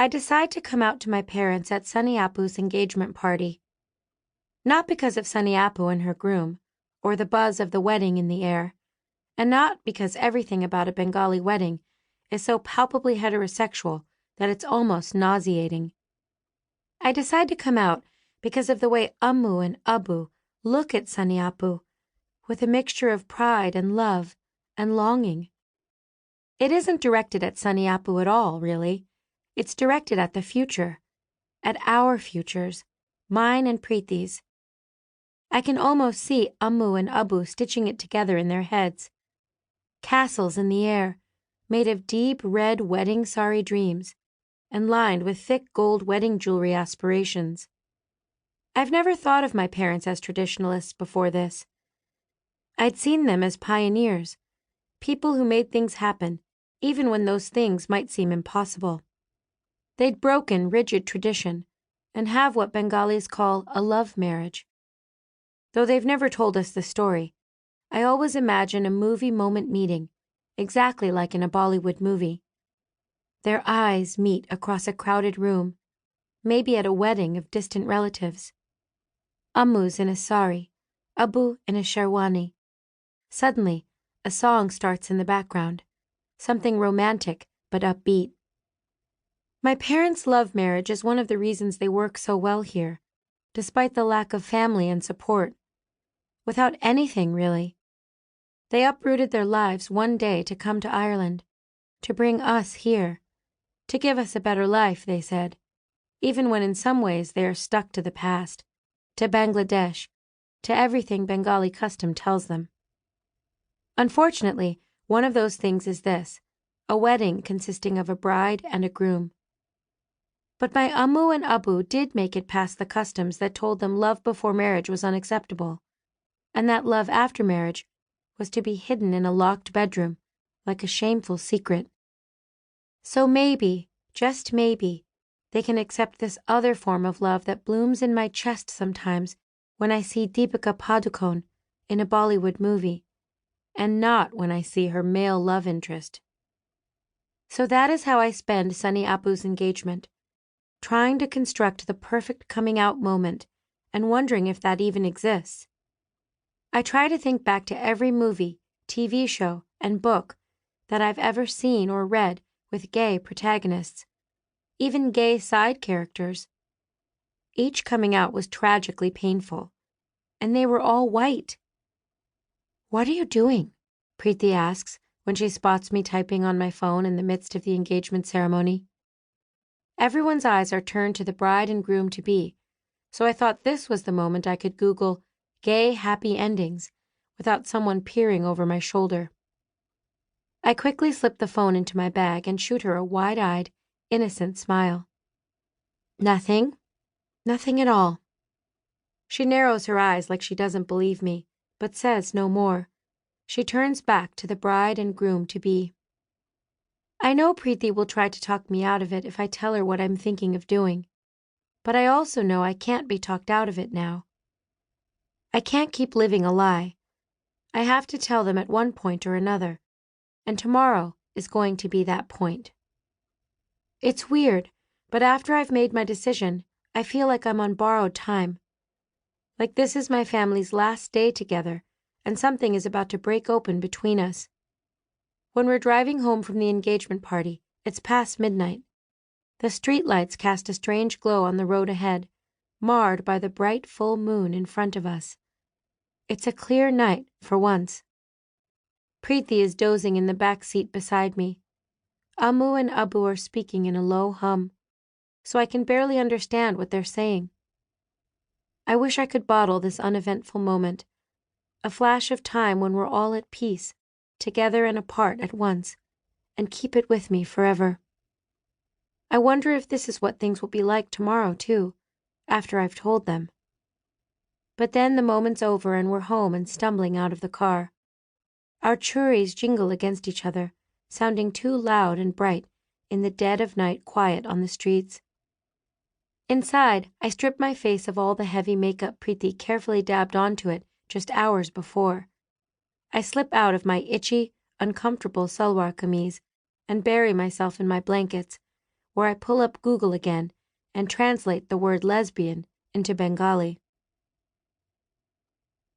I decide to come out to my parents at Sunny Apu's engagement party. Not because of Sunny Apu and her groom, or the buzz of the wedding in the air, and not because everything about a Bengali wedding is so palpably heterosexual that it's almost nauseating. I decide to come out because of the way Ammu and Abu look at Sunny Apu, with a mixture of pride and love and longing. It isn't directed at Sunny Apu at all, really. It's directed at the future, at our futures, mine and Preeti's. I can almost see Ammu and Abu stitching it together in their heads. Castles in the air, made of deep red wedding sari dreams, and lined with thick gold wedding jewelry aspirations. I've never thought of my parents as traditionalists before this. I'd seen them as pioneers, people who made things happen, even when those things might seem impossible. They'd broken rigid tradition and have what Bengalis call a love marriage. Though they've never told us the story, I always imagine a movie moment meeting, exactly like in a Bollywood movie. Their eyes meet across a crowded room, maybe at a wedding of distant relatives. Ammu's in a sari, Abu in a sherwani. Suddenly, a song starts in the background, something romantic but upbeat. My parents' love marriage is one of the reasons they work so well here, despite the lack of family and support. Without anything, really. They uprooted their lives one day to come to Ireland, to bring us here, to give us a better life, they said, even when in some ways they are stuck to the past, to Bangladesh, to everything Bengali custom tells them. Unfortunately, one of those things is this, a wedding consisting of a bride and a groom. But my Ammu and Abu did make it past the customs that told them love before marriage was unacceptable, and that love after marriage was to be hidden in a locked bedroom, like a shameful secret. So maybe, just maybe, they can accept this other form of love that blooms in my chest sometimes when I see Deepika Padukone in a Bollywood movie, and not when I see her male love interest. So that is how I spend Sunny Apu's engagement, trying to construct the perfect coming out moment and wondering if that even exists. I try to think back to every movie, TV show, and book that I've ever seen or read with gay protagonists, even gay side characters. Each coming out was tragically painful, and they were all white. "What are you doing?" Preeti asks when she spots me typing on my phone in the midst of the engagement ceremony. Everyone's eyes are turned to the bride and groom-to-be, so I thought this was the moment I could Google gay happy endings without someone peering over my shoulder. I quickly slip the phone into my bag and shoot her a wide-eyed, innocent smile. "Nothing. Nothing at all." She narrows her eyes like she doesn't believe me, but says no more. She turns back to the bride and groom-to-be. I know Preeti will try to talk me out of it if I tell her what I'm thinking of doing, but I also know I can't be talked out of it now. I can't keep living a lie. I have to tell them at one point or another, and tomorrow is going to be that point. It's weird, but after I've made my decision, I feel like I'm on borrowed time. Like this is my family's last day together, and something is about to break open between us. When we're driving home from the engagement party, it's past midnight. The streetlights cast a strange glow on the road ahead, marred by the bright full moon in front of us. It's a clear night, for once. Preeti is dozing in the back seat beside me. Ammu and Abu are speaking in a low hum, so I can barely understand what they're saying. I wish I could bottle this uneventful moment, a flash of time when we're all at peace, together and apart at once, and keep it with me forever. I wonder if this is what things will be like tomorrow, too, after I've told them. But then the moment's over and we're home and stumbling out of the car. Our churis jingle against each other, sounding too loud and bright in the dead of night quiet on the streets. Inside, I strip my face of all the heavy makeup Preeti carefully dabbed onto it just hours before. I slip out of my itchy, uncomfortable salwar kameez and bury myself in my blankets, where I pull up Google again and translate the word lesbian into Bengali.